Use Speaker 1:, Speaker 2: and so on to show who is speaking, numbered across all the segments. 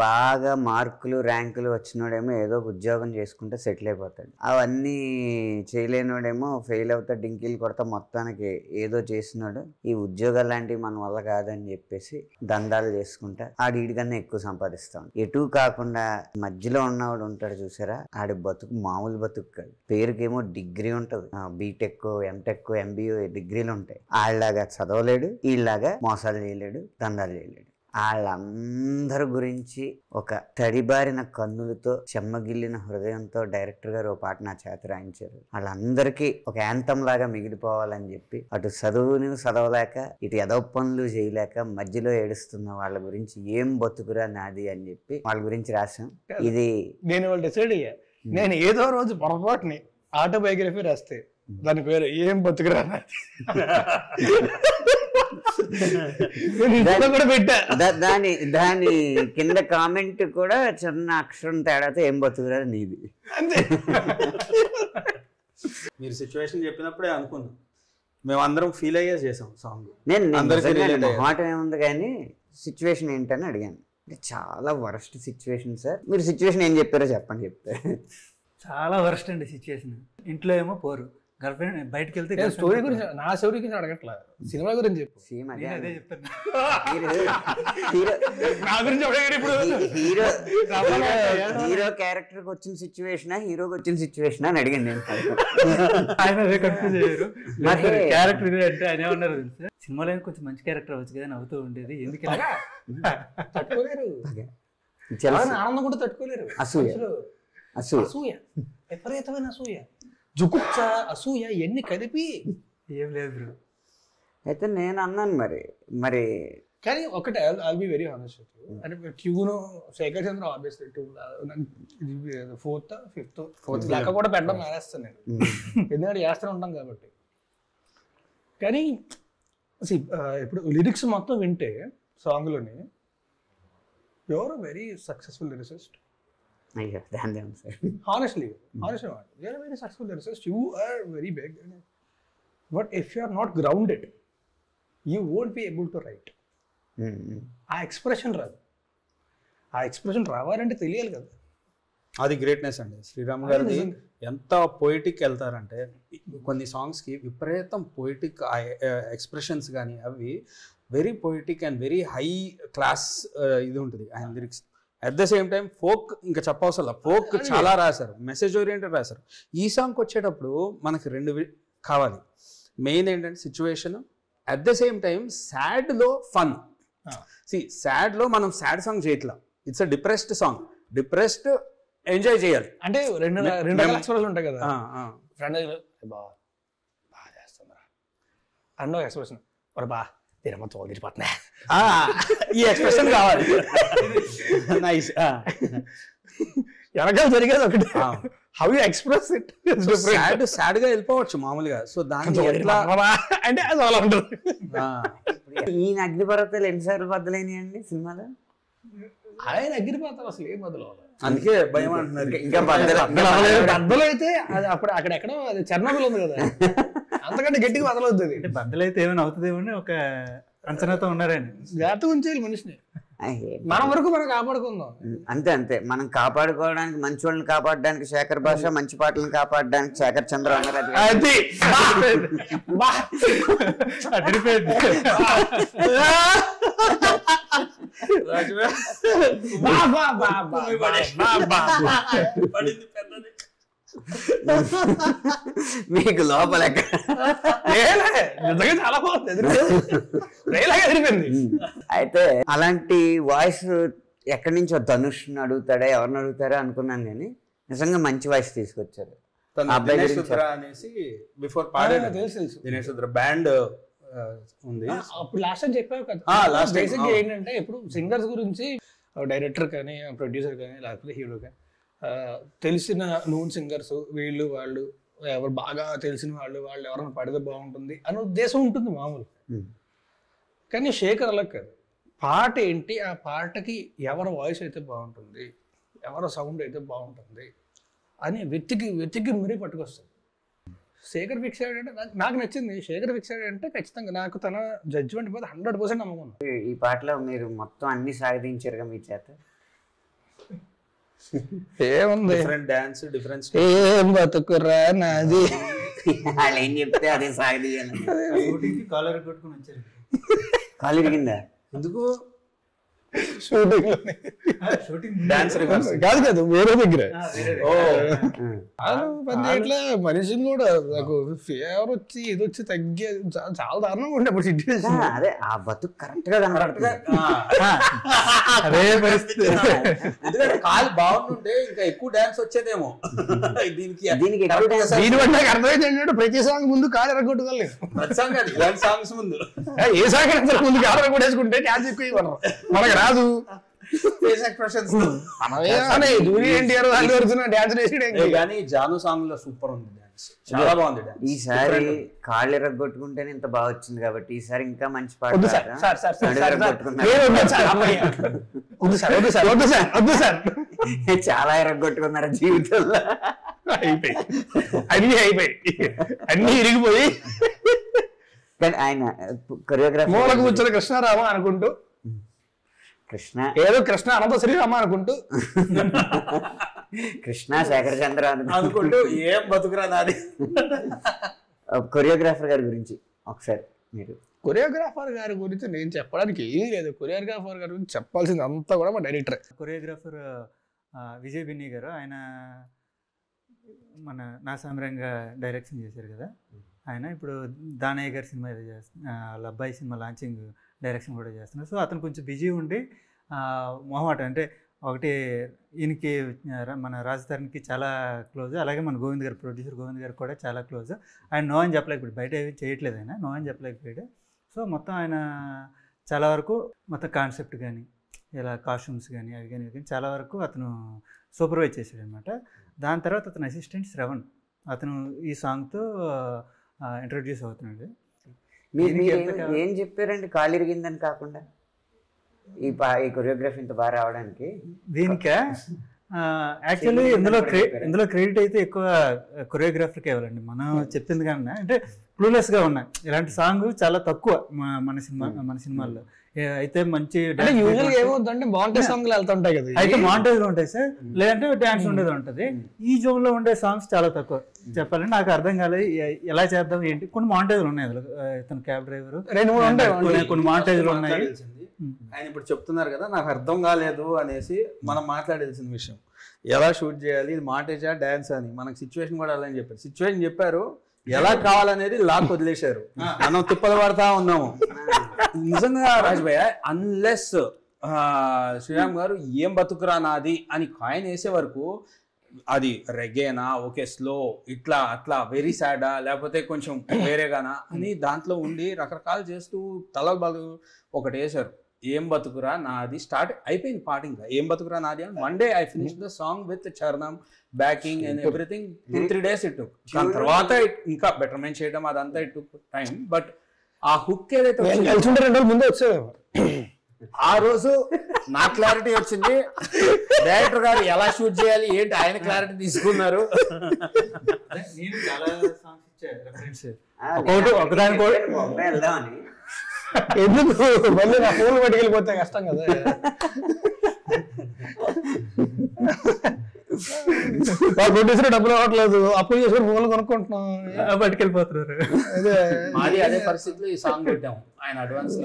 Speaker 1: బాగా మార్కులు ర్యాంకులు వచ్చినోడేమో ఏదో ఉద్యోగం చేసుకుంటే సెటిల్ అయిపోతాడు. అవన్నీ చేయలేనోడేమో ఫెయిల్ అవుతా డింకీలు కొడతా మొత్తానికి ఏదో చేసినాడు. ఈ ఉద్యోగాలు లాంటివి మన వల్ల కాదని చెప్పేసి దందాలు చేసుకుంటా ఆడికన్నా ఎక్కువ సంపాదిస్తాడు. ఎటు కాకుండా మధ్యలో ఉన్నవాడు ఉంటాడు చూసారా, ఆడి బతుకు మామూలు బతుకు కాదు. పేరుకేమో డిగ్రీ ఉంటుంది, బీటెక్ ఎంటెక్ ఎంబీఏ డిగ్రీలు ఉంటాయి. వాళ్ళలాగా చదవలేడు, వీళ్ళలాగా మోసాలు చేయలేడు, దందాలు చేయలేడు. వాళ్ళందరి గురించి ఒక తడిబారిన కన్నులతో చెమ్మగిల్లిన హృదయంతో డైరెక్టర్ గారు ఒక పాట నా చేత రాయించారు. వాళ్ళందరికీ ఒక యాంతం లాగా మిగిలిపోవాలని చెప్పి అటు చదువుని చదవలేక ఇటు ఎదవ పనులు చేయలేక మధ్యలో ఏడుస్తున్న వాళ్ళ గురించి ఏం బతుకురా నాది అని చెప్పి వాళ్ళ గురించి రాశాం. ఇది
Speaker 2: నేను డిసైడ్ అయ్యా, నేను ఏదో రోజు పొరపాటుని ఆటోబయోగ్రఫీ రాస్తే దాని పేరు ఏం బతుకురా
Speaker 1: దాని కింద కామెంట్ కూడా చిన్న అక్షరం తేడాతో ఏం బతుకురా నీది
Speaker 2: అంతే.
Speaker 3: మీరు సిచ్యువేషన్ చెప్పినప్పుడే అనుకున్నాం, మేమందరం ఫీల్ అయ్యే చేసాం సాంగ్.
Speaker 1: నేను మాట ఏముంది కానీ సిచ్యువేషన్ ఏంటని అడిగాను. చాలా వరస్ట్ సిచ్యువేషన్ సార్. మీరు సిచ్యువేషన్ ఏం చెప్పారో చెప్పండి. చెప్తే
Speaker 4: చాలా వరస్ట్ అండి సిచ్యువేషన్. ఇంట్లో ఏమో పోరు, గర్ల్ ఫ్రెండ్ బయటకు వెళ్తే
Speaker 2: స్టోరీ గురించి నా స్టోరీ గురించి అడగట్లా, సినిమా గురించి చెప్పు.
Speaker 4: అదే చెప్తాను.
Speaker 1: హీరో క్యారెక్టర్ కి వచ్చిన సిచ్యువేషన్ హీరోకి వచ్చిన సిచ్యువేషన్ అని అడిగాను నేను.
Speaker 4: ఆయన అదే కన్ఫ్యూజ్ అయ్యారు. క్యారెక్టర్ ఇది అంటే ఆయన ఏమన్నారు తెలుసా, సినిమాలో కొంచెం మంచి క్యారెక్టర్ అవ్వచ్చు కదా నవ్వుతూ ఉండేది, ఎందుకంటే
Speaker 2: తట్టుకోలేరు, ఆనందం కూడా తట్టుకోలేరు. అసూయ విపరీతమైన అసూయ, జుకుప్స, అసూయ ఎన్ని కలిపి
Speaker 4: ఏం లేదు.
Speaker 1: అయితే నేను అన్నాను మరి
Speaker 2: కానీ ఒకటి ఐల్ బి వెరీ హానెస్ట్ అంటే ట్యూన్ శేఖర్ చంద్ర ఆబ్వియస్లీ ఫోర్త్ లెక్క కూడా పెట్టడం మానేస్తాను నేను, ఎందుకంటే చేస్తూనే ఉంటాం కాబట్టి. కానీ ఇప్పుడు లిరిక్స్ మొత్తం వింటే సాంగ్లోని you're very successful lyricist. Honestly, you are a very successful lyricist. You are very big. But if you are not grounded, you won't be able to write. ఆ ఎక్స్ప్రెషన్ రాదు. ఆ ఎక్స్ప్రెషన్ రావాలంటే తెలియాలి కదా.
Speaker 3: అది గ్రేట్నెస్ అండి. శ్రీరామ్ గారిది ఎంత పోయిటిక్ వెళ్తారంటే కొన్ని సాంగ్స్కి విపరీతం పోయిటిక్ ఎక్స్ప్రెషన్స్ కానీ అవి very poetic and very high class ఇది ఉంటుంది ఆయన lyrics. At the same time folk ఇంకా చెప్పవసరం, ఫోక్ చాలా రాశారు, మెసేజ్ ఓరియంటెడ్ రాశారు. ఈ సాంగ్కి వచ్చేటప్పుడు మనకి రెండు కావాలి. మెయిన్ ఏంటంటే situation, at the same time సాడ్లో ఫన్. సాడ్లో మనం సాడ్ సాంగ్ చేయట్లా, it's a depressed song. Depressed enjoy చేయాలి అంటే
Speaker 2: రెండు ఎక్స్ప్రెషన్ ఉంటాయి కదా. ఫ్రెండ్ బాగా చేస్తుందా అన్నో ఎక్స్ప్రెషన్ బా తిరిగిపోతున్నా,
Speaker 3: ఈ ఎక్స్ప్రెషన్ కావాలి. నైస్.
Speaker 2: వెనకాల జరిగేది ఒకటి, how you express it.
Speaker 3: Sad గా వెళ్ళిపోవచ్చు మామూలుగా. సో దాన్ని ఎట్లా
Speaker 2: అంటే అది అలా ఉంటుంది.
Speaker 1: ఈయన అగ్నిపర్వతాలు ఎన్నిసార్లు బద్దలైనాయండి సినిమాలో?
Speaker 2: ఆయన అగ్నిపర్వతాలు అసలు ఏం బదులవాలి,
Speaker 3: అందుకే భయం అంటున్నారు.
Speaker 1: ఇంకా
Speaker 2: బద్దలు అయితే అది అప్పుడు అక్కడెక్కడో అది చెర్నోబిల్ ఉంది కదా, అంతకంటే గట్టిగా బద్దలవుతుంది.
Speaker 4: అంటే బద్దలు అయితే ఏమైనా అవుతుందేమో అని ఒక అంచనాతో ఉన్నారని
Speaker 2: జాగ్రత్తగా ఉంచేయాలి మనిషిని. మన వరకు మనం కాపాడుకుందాం.
Speaker 1: అంతే. మనం కాపాడుకోవడానికి, మంచి వాళ్ళని కాపాడడానికి శేఖర్ భాష, మంచి పాటలను కాపాడడానికి శేఖర్ చంద్ర అన్నారు. మీకు లోపల
Speaker 2: చాలా బాగుంది.
Speaker 1: అయితే అలాంటి వాయిస్ ఎక్కడి నుంచో ధనుష్ని అడుగుతాడా ఎవరిని అడుగుతారా అనుకున్నాను, కానీ నిజంగా మంచి వాయిస్ తీసుకొచ్చారు.
Speaker 3: అనేసి బిఫోర్ పాడాను, దినేష్ రుద్ర బ్యాండ్ ఉంది.
Speaker 2: అప్పుడు లాస్ట్ టైం చెప్పావు కదా, బేసిక్గా ఏంటంటే ఇప్పుడు సింగర్స్ గురించి డైరెక్టర్ కానీ ప్రొడ్యూసర్ కానీ లేకపోతే హీరో కానీ తెలిసిన నోన్ సింగర్స్ వీళ్ళు వాళ్ళు ఎవరు బాగా తెలిసిన వాళ్ళు ఎవరైనా పడితే బాగుంటుంది అనే ఉద్దేశం ఉంటుంది మామూలు. కానీ శేఖర్ అలా కాదు, పాట ఏంటి, ఆ పాటకి ఎవరి వాయిస్ అయితే బాగుంటుంది, ఎవరి సౌండ్ అయితే బాగుంటుంది అని వెతికి మరీ పట్టుకొస్తుంది. శేఖర్ ఫిక్స్ అయ్యాడంటే నాకు నచ్చింది. శేఖర్ ఫిక్స్ అయ్యాడంటే ఖచ్చితంగా నాకు తన జడ్జ్మెంట్ మీద 100% నమ్మకం.
Speaker 1: ఈ పాటలో మీరు మొత్తం అన్ని సాధించారుగా మీ చేత.
Speaker 2: ఏముంది
Speaker 3: డిఫరెంట్ డాన్స్ డిఫరెంట్
Speaker 2: ఏం బతుకురా నాది.
Speaker 1: వాళ్ళు ఏం చెప్తే అదే సాగదీయాలి.
Speaker 4: షూటింగ్కి కాలర్ కొట్టుకుని వచ్చారు.
Speaker 1: కాలు ఇరిగిందా?
Speaker 3: ఎందుకు
Speaker 2: షూటింగ్
Speaker 4: షూటింగ్
Speaker 3: డాన్స్ రివర్స్
Speaker 2: కాదు కాదు వేరే దగ్గర
Speaker 3: ఓ
Speaker 2: పని చేయట్లే. మనిషిని కూడా నాకు ఫీవర్ వచ్చి ఇది వచ్చి తగ్గి చాలా దారుణంగా ఉండే అప్పుడు సిట్యుయేషన్.
Speaker 1: అదే ఆ బతుకు కరెక్ట్ గా కనబడుతుంది.
Speaker 4: అదే పరిస్థితి.
Speaker 3: ఎందుకంటే కాలు బాగుంటుంటే ఇంకా ఎక్కువ డాన్స్ వచ్చేదేమో. దీనికి
Speaker 1: దీనికి ఎక్కువ dance
Speaker 2: దీనివల్ల నాకు అర్థమైంది ఏంటంటే ప్రతి సాంగ్ ముందు కాలు ఎరగొట్టుకోలేదు.
Speaker 3: సాంగ్స్ ముందు
Speaker 2: ఏ సాంగ్ అయినా ముందు కాలు ఎరగొట్టేసుకుంటే డాన్స్ ఎక్కువ ఇవ్వరు. మనకు రాదు.
Speaker 3: Face expressions
Speaker 2: NTR Allu Arjun dance వేసి
Speaker 3: కానీ జాను సాంగ్ లో సూపర్ ఉంది డాన్స్, చాలా బాగుంది డాన్స్.
Speaker 1: ఈసారి కాళ్ళు ఎరగొట్టుకుంటేనే ఇంత బాగా వచ్చింది కాబట్టి ఈసారి ఇంకా మంచి పాట
Speaker 2: వద్దు సార్,
Speaker 1: పాడరా?
Speaker 2: సార్, సార్, సార్,
Speaker 1: నడు
Speaker 2: సార్,
Speaker 1: ఎరగొట్టుకున్నారు.
Speaker 2: సార్, వద్దు సార్, అమ్మయ్య. వద్దు సార్, వద్దు సార్, వద్దు సార్, వద్దు సార్.
Speaker 1: చాలా ఎరగొట్టుకున్నారు జీవితంలో.
Speaker 2: అయిపోయి అన్ని అయిపోయి అన్ని ఇరిగిపోయి
Speaker 1: కానీ ఆయన కొరియోగ్రాఫర్
Speaker 2: మూలకు కూర్చొని కృష్ణారామ అనుకుంటూ
Speaker 1: కృష్ణ
Speaker 2: ఏదో కృష్ణ అనంత శ్రీరామ అనుకుంటూ
Speaker 1: కృష్ణ శేఖర్ చంద్ర
Speaker 3: అనుకుంటూ ఏం బతుకురా నాది.
Speaker 1: కొరియోగ్రాఫర్ గారి గురించి ఒకసారి మీరు.
Speaker 2: కొరియోగ్రాఫర్ గారి గురించి నేను చెప్పడానికి ఏమీ లేదు. కొరియోగ్రాఫర్ గారి గురించి చెప్పాల్సింది అంతా కూడా మా డైరెక్టర్.
Speaker 4: కొరియోగ్రాఫర్ విజయ్ బిన్నీ గారు, ఆయన మన నా సామ్రంగా డైరెక్షన్ చేశారు కదా. ఆయన ఇప్పుడు దానయ్య గారి సినిమా ఏదో చేస్తున్నారు, వాళ్ళ అబ్బాయి సినిమా లాంచింగ్ డైరెక్షన్ కూడా చేస్తున్నారు. సో అతను కొంచెం బిజీ ఉండి మొహమాట అంటే ఒకటి ఈయనకి మన రాజధానికి చాలా క్లోజ్, అలాగే మన గోవింద్ గారు ప్రొడ్యూసర్ గోవింద్ గారు కూడా చాలా క్లోజ్. ఆయన నో అని చెప్పలేకపోయాడు, బయట ఏమీ చేయట్లేదు, ఆయన నో అని చెప్పలేకపోయాడు. సో మొత్తం ఆయన చాలా వరకు మొత్తం కాన్సెప్ట్ కానీ ఇలా కాస్ట్యూమ్స్ కానీ అవి కానీ చాలా వరకు అతను సూపర్వైజ్ చేశాడు అనమాట. దాని తర్వాత అతను అసిస్టెంట్ శ్రవణ్, అతను ఈ సాంగ్తో ఇంట్రొడ్యూస్ అవుతున్నాడు.
Speaker 1: ఏం చెప్పారండి కాలు ఇరిగిందని కాకుండా ఈ కొరియోగ్రఫీ ఇంత బాగా రావడానికి?
Speaker 4: దీనికా యాక్చువల్లీ ఇందులో క్రెడిట్ అయితే ఎక్కువ కొరియోగ్రాఫర్కి ఇవ్వాలండి. మనం చెప్పింది కన్నా అంటే క్లూలెస్గా ఉన్నాయి. ఇలాంటి సాంగ్ చాలా తక్కువ మన సినిమాల్లో. అయితే మంచి
Speaker 2: ఏమవుతుందంటే బాగుంటే సాంగ్లు వెళ్తుంటాయి కదా,
Speaker 4: అయితే మాంటేజ్లో ఉంటాయి సార్, లేదంటే డ్యాన్స్ ఉండేది ఉంటుంది. ఈ జోన్లో ఉండే సాంగ్స్ చాలా తక్కువ. చెప్పాలంటే నాకు అర్థం కాలేదు ఎలా చేద్దాం ఏంటి. కొన్ని మాంటేజ్లు ఉన్నాయి అందులో, ఇతను క్యాబ్ డ్రైవర్, కొన్ని మాంటేజ్లు ఉన్నాయి.
Speaker 3: ఆయన ఇప్పుడు చెప్తున్నారు కదా, నాకు అర్థం కాలేదు అనేసి మనం మాట్లాడాల్సిన విషయం. ఎలా షూట్ చేయాలి, ఇది మాంటేజా డాన్స్ అని. మనకు సిచ్యువేషన్ కూడా అలా అని చెప్పారు. సిచ్యువేషన్ చెప్పారు, ఎలా కావాలనేది లాక్ వదిలేశారు. మనం తిప్పలు పడతా ఉన్నాము. నిజంగా రాజభయ్య, అన్లెస్ శ్రీరామ్ గారు ఏం బతుకురా నాది అని కాయిన్ వేసే వరకు అది రెగేనా, ఓకే స్లో, ఇట్లా అట్లా వెరీ సాడా, లేకపోతే కొంచెం వేరేగానా అని దాంట్లో ఉండి రకరకాలు చేస్తూ తలలు బలు ఒకటి వేశారు. ఏం బతుకురా నాది స్టార్ట్ అయిపోయింది పాట. ఇంకా ఏం బతుకురా నాది అని one day I finish the song with చరణం, backing and everything. 2-3 days it took. దాని తర్వాత ఇంకా బెటర్మెంట్ చేయడం అదంతా ఇట్ టుక్ టైం. బట్ ఆ హుక్ ఏదైతే
Speaker 2: 2 రోజుల ముందే వచ్చేదేమో,
Speaker 3: ఆ రోజు నా క్లారిటీ వచ్చింది. డైరెక్టర్ గారు ఎలా షూట్ చేయాలి ఏంటి ఆయన క్లారిటీ తీసుకున్నారు.
Speaker 1: వెళ్దామని
Speaker 2: ఎందుకు మళ్ళీ నా ఫోన్ పట్టుకెళ్ళిపోతే కష్టం కదా. ప్రొడ్యూసర్ డబ్బులు ఇవ్వట్లేదు, అప్పులు చేసుకుని ఫోన్లు కొనుక్కుంటున్నాం,
Speaker 4: పట్టుకెళ్ళిపోతున్నారు.
Speaker 3: అదే పరిస్థితిలో ఈ సాంగ్ పెట్టాము. ఆయన అడ్వాన్స్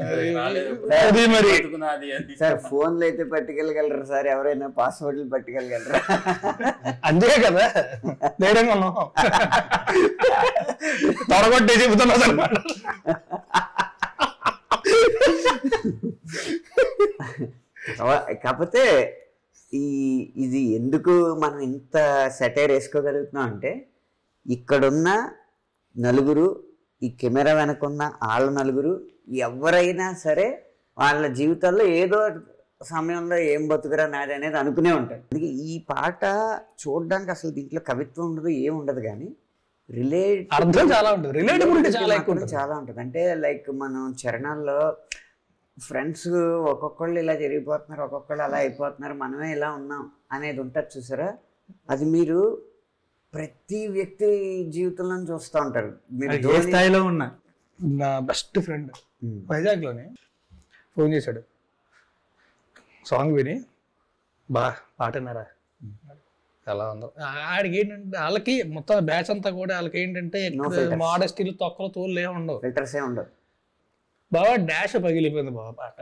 Speaker 1: సార్ ఫోన్లు అయితే పట్టుకెళ్ళగలరు సార్, ఎవరైనా పాస్వర్డ్లు పట్టుకెళ్ళగలరా?
Speaker 2: అంతే కదా, ధైర్యంగా ఉన్నాం. తొడగొట్టే చెబుతున్నా సార్.
Speaker 1: కాకపోతే ఇది ఎందుకు మనం ఇంత సెటైర్ వేసుకోగలుగుతున్నాం అంటే, ఇక్కడున్న నలుగురు, ఈ కెమెరా వెనకున్న వాళ్ళ నలుగురు, ఎవరైనా సరే వాళ్ళ జీవితాల్లో ఏదో సమయంలో ఏం బతుకురా నాది అనేది అనుకునే ఉంటారు. అందుకే ఈ పాట చూడడానికి అసలు దీంట్లో కవిత్వం ఉండదు, ఏం ఉండదు, కానీ
Speaker 2: అర్థం చాలా ఉంటుంది, రిలేటబిలిటీ చాలా ఎక్కువ ఉంటుంది.
Speaker 1: చాలా ఉంటుంది. అంటే లైక్ మనం చరణాల్లో ఫ్రెండ్స్ ఒక్కొక్కళ్ళు ఇలా జరిగిపోతున్నారు, ఒక్కొక్కళ్ళు అలా అయిపోతున్నారు, మనమే ఇలా ఉన్నాం అనేది ఉంటుంది చూసారా. అది మీరు ప్రతి వ్యక్తి జీవితంలో చూస్తూ ఉంటారు. మీరు
Speaker 4: ఏ స్థాయిలో ఉన్నా,
Speaker 2: నా బెస్ట్ ఫ్రెండ్ వైజాగ్లోనే ఫోన్ చేశాడు, సాంగ్ విని బా పాటన్నారా ఎలా ఉందో. ఆడికి ఏంటంటే వాళ్ళకి మొత్తం బ్యాచ్ అంతా కూడా వాళ్ళకి ఏంటంటే మోడస్టీలు తొక్కలు తోలు ఏమి ఉండవు,
Speaker 1: ఫిల్టర్స్ ఏ ఉండవు.
Speaker 2: బాబా డాష్ పగిలిపోయింది బాబా పాట.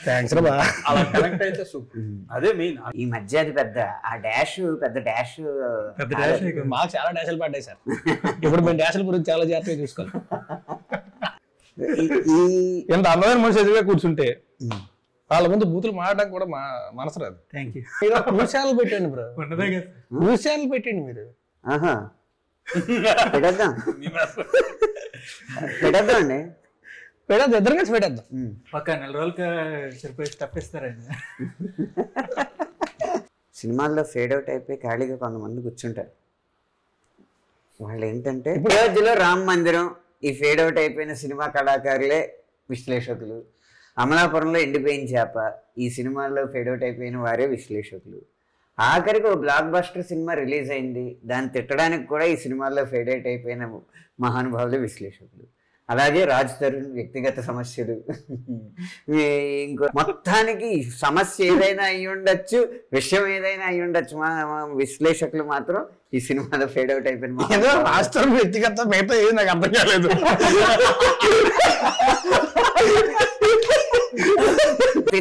Speaker 2: థ్యాంక్స్ రా బాబా.
Speaker 3: అలా కనెక్ట్ అయితే సూపర్. అదే మెయిన్.
Speaker 1: ఈ మధ్య అది పెద్ద ఆ డాష్ పెద్ద డాష్
Speaker 2: మాకు చాలా డాషులు పడ్డాయి సార్. ఇప్పుడు మేము డాషుల గురించి చాలా జాగ్రత్తగా చూసుకోవాలి. ఎంత అందమైన మనిషి ఎదురుగా కూర్చుంటే వాళ్ళ ముందు బూతులు మాడడానికి కూడా మనసు రాదు.
Speaker 4: Thank you.
Speaker 2: న్యూస్ ఛానల్ పెట్టండి బ్రో, న్యూస్ ఛానల్ పెట్టండి మీరు.
Speaker 1: పెట్టేద్దాం పెట్టేద్దాం అండి,
Speaker 2: పెట్టేద్దాం, ఇద్దరు కలిసి పెట్టేద్దాం.
Speaker 4: పక్క 4 రోజులకి సరిపోయి తప్పిస్తారండి.
Speaker 1: సినిమాల్లో ఫేడ్ అవుట్ అయిపోయి ఖాళీగా కొంతమంది కూర్చుంటారు. వాళ్ళు ఏంటంటే అయోధ్యలో రామ మందిరం, ఈ ఫేడ్ అవుట్ అయిపోయిన సినిమా కళాకారులే విశ్లేషకులు. అమలాపురంలో ఎండిపోయిన చేప, ఈ సినిమాల్లో ఫేడ్ అవుట్ అయిపోయిన వారే విశ్లేషకులు. ఆఖరికి ఒక బ్లాక్ బస్టర్ సినిమా రిలీజ్ అయింది, దాన్ని తిట్టడానికి కూడా ఈ సినిమాల్లో ఫేడ్ అవుట్ అయిపోయిన మహానుభావులు విశ్లేషకులు. అలాగే రాజ్ తరుణ్ వ్యక్తిగత సమస్యలు, ఇంకో మొత్తానికి సమస్య ఏదైనా అయి ఉండొచ్చు, విషయం ఏదైనా అయి ఉండొచ్చు, మా విశ్లేషకులు మాత్రం ఈ సినిమాలో ఫేడ్ అవుట్ అయిపోయిన
Speaker 2: రాజ్ తరుణ్ వ్యక్తిగత మిగతా ఏది నాకు అర్థం కాలేదు.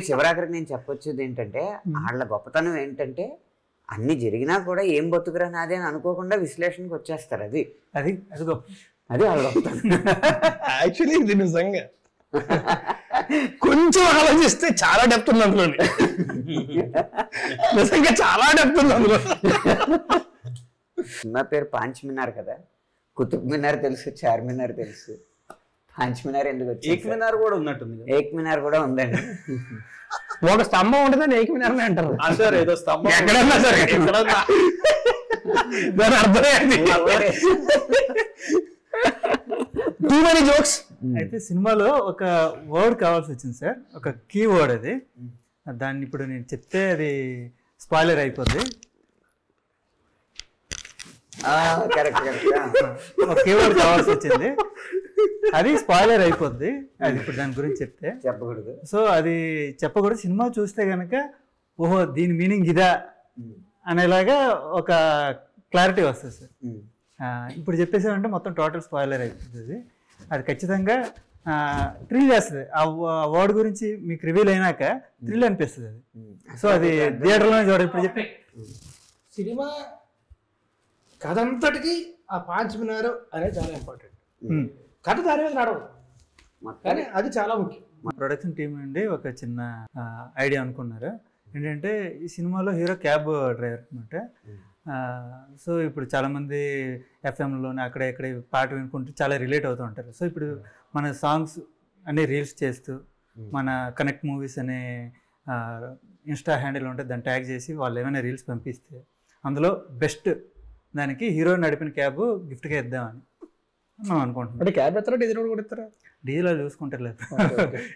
Speaker 1: చివరాఖరికి నేను చెప్పొచ్చేది ఏంటంటే వాళ్ళ గొప్పతనం ఏంటంటే అన్ని జరిగినా కూడా ఏం బతుకురా నాది అని అనుకోకుండా విశ్లేషణకు వచ్చేస్తారు. అది
Speaker 4: అది అది గొప్ప,
Speaker 1: అది వాళ్ళ గొప్పతనం.
Speaker 2: యాక్చువల్లీ ఇది నిజంగా కొంచెం ఆలోచిస్తే చాలా డెప్త్ ఉంది అందులో, నిజంగా చాలా డెప్త్ ఉంది అందులో.
Speaker 1: సినిమా పేరు పాంచ్ మినార్ కదా, కుతుబ్ మినార్ తెలుసు, చార్మినార్ తెలుసు, పాంచ్ మినార్ ఎందుకు వచ్చింది?
Speaker 3: ఏక్ మినార్ కూడా ఉన్నట్టుంది.
Speaker 1: ఏక్ మినార్ కూడా ఉందండి.
Speaker 2: ఒక స్తంభం ఉంటుందని ఏక్ మినార్ అంటారు
Speaker 3: సార్. ఏదో స్తంభం
Speaker 2: ఎక్కడన్నా సరే దాని అర్థమైంది. Too many jokes.
Speaker 4: అయితే సినిమాలో ఒక వర్డ్ కావాల్సి వచ్చింది సార్, ఒక కీ వర్డ్. అది దాన్ని ఇప్పుడు నేను చెప్తే అది స్పాయిలర్ అయిపోద్ది. ఒక కీ వర్డ్ కావాల్సి వచ్చింది, అది స్పాయిలర్ అయిపోద్ది. అది ఇప్పుడు దాని గురించి చెప్తే
Speaker 1: చెప్పకూడదు.
Speaker 4: సో అది చెప్పకూడదు. సినిమా చూస్తే కనుక ఓహో దీని మీనింగ్ ఇదా అనేలాగా ఒక క్లారిటీ వస్తుంది సార్. ఇప్పుడు చెప్పేసామంటే మొత్తం టోటల్ స్పాయిలర్ అయిపోతుంది. అది ఖచ్చితంగా థ్రిల్ చేస్తుంది. ఆ వర్డ్ గురించి మీకు రివీల్ అయినాక థ్రిల్ అనిపిస్తుంది అది. సో అది థియేటర్లోనే చూడాలి. ఇప్పుడు చెప్పి
Speaker 2: సినిమా కథ అంతటికి ఆ పాంచ్ మినార్ అనేది చాలా ఇంపార్టెంట్. కథ దాని మీద నడవదు, కానీ అది చాలా ముఖ్యం.
Speaker 4: మా ప్రొడక్షన్ టీం నుండి ఒక చిన్న ఐడియా అనుకున్నారు. ఏంటంటే ఈ సినిమాలో హీరో క్యాబ్ డ్రైవర్ అనమాట. సో ఇప్పుడు చాలామంది ఎఫ్ఎంలోనే అక్కడ ఇక్కడ పాట వినుకుంటూ చాలా రిలేట్ అవుతూ ఉంటారు. సో ఇప్పుడు మన సాంగ్స్ అన్ని రీల్స్ చేస్తూ మన కనెక్ట్ మూవీస్ అనే ఇన్స్టా హ్యాండిల్ ఉంటే దాన్ని ట్యాగ్ చేసి వాళ్ళు ఏమైనా రీల్స్ పంపిస్తే అందులో బెస్ట్ దానికి హీరో నడిపిన క్యాబ్ గిఫ్ట్గా ఇద్దామని మనం అనుకుంటున్నాం.
Speaker 2: అంటే క్యాబ్ ఎత్తారా, డీజిల్ కూడా ఇస్తారా?
Speaker 4: డీజిల్ చూసుకుంటారు.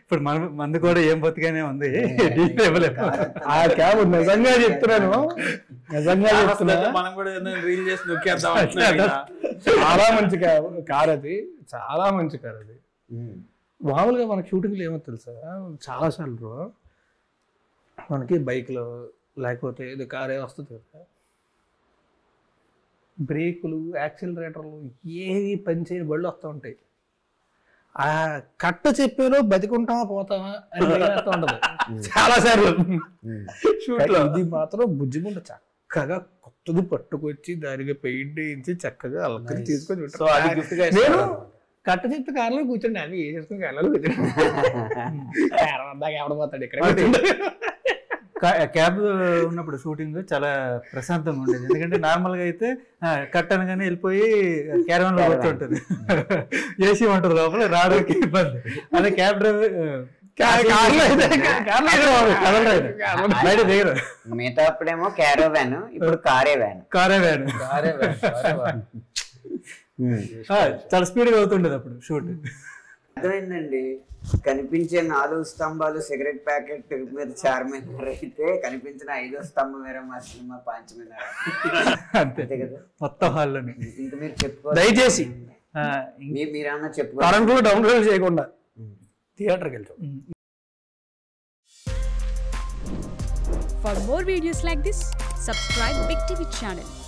Speaker 4: ఇప్పుడు మంది కూడా ఏం బతిగానే ఉంది, డీజిల్ ఇవ్వలేదు.
Speaker 2: ఆ క్యాబ్ నిజంగా చెప్తున్నాను, నిజంగా చెప్తున్నా,
Speaker 3: మనం కూడా రీల్ చేసి నొక్కేద్దాం.
Speaker 2: చాలా మంచి కార్ అది, చాలా మంచి కార్ అది. మామూలుగా మనకి షూటింగ్లో ఏమో తెలుసా, చాలాసార్లు మనకి బైక్లో లేకపోతే ఇది కారే వస్తుంది కదా, బ్రేకులు యాక్సిలరేటర్లు ఏవి పనిచేయని బళ్ళు వస్తూ ఉంటాయి. ఆ కట్ట చెప్పేలో బతికుంటామా పోతామా అని వస్తూ ఉంటుంది చాలాసార్లు షూట్లో. ఇది మాత్రం బుజ్జిగుండ చక్కగా కొత్తది పట్టుకొచ్చి దానికి పెయింట్ వేయించి చక్కగా అలక్కని తీసుకొని నేను కట్ట చెప్పి కార్లో కూర్చోండి అవి ఏ చేసుకుని కార్లో కూర్చోండి ఎవడపోతాడు ఇక్కడ.
Speaker 4: క్యాబ్ ఉన్నప్పుడు షూటింగ్ చాలా ప్రశాంతంగా ఉండేది. ఎందుకంటే నార్మల్గా అయితే కట్ అనగానే వెళ్ళిపోయి క్యారవాన్ లో కూర్చుంటుంది, ఏసీ ఉంటుంది లోపల, రావడానికి ఇబ్బంది. అదే క్యాబ్ డ్రైవర్ బయట దిగరు.
Speaker 1: మిగతా అప్పుడేమో క్యారవాన్, ఇప్పుడు కారే వ్యాన్.
Speaker 4: చాలా స్పీడ్గా అవుతుండేది అప్పుడు షూట్.
Speaker 1: అర్థమైందండి. కనిపించే 4 స్తంభాలు సిగరెట్ ప్యాకెట్ మీద చార్మినార్ అయితే కనిపించిన 5వ స్తంభం వేరే మా సినిమా పాంచ్ మినార్.
Speaker 4: అంతే కదా మొత్తం హాల్లోనే.
Speaker 1: ఇంకా మీరు చెప్పుకోవాలి
Speaker 2: దయచేసి,
Speaker 1: మీరేమన్నా చెప్పుకోవాలి.
Speaker 2: డౌన్లోడ్ చేయకుండా థియేటర్కి వెళ్తాం.
Speaker 5: For more videos like this, subscribe Big TV channel.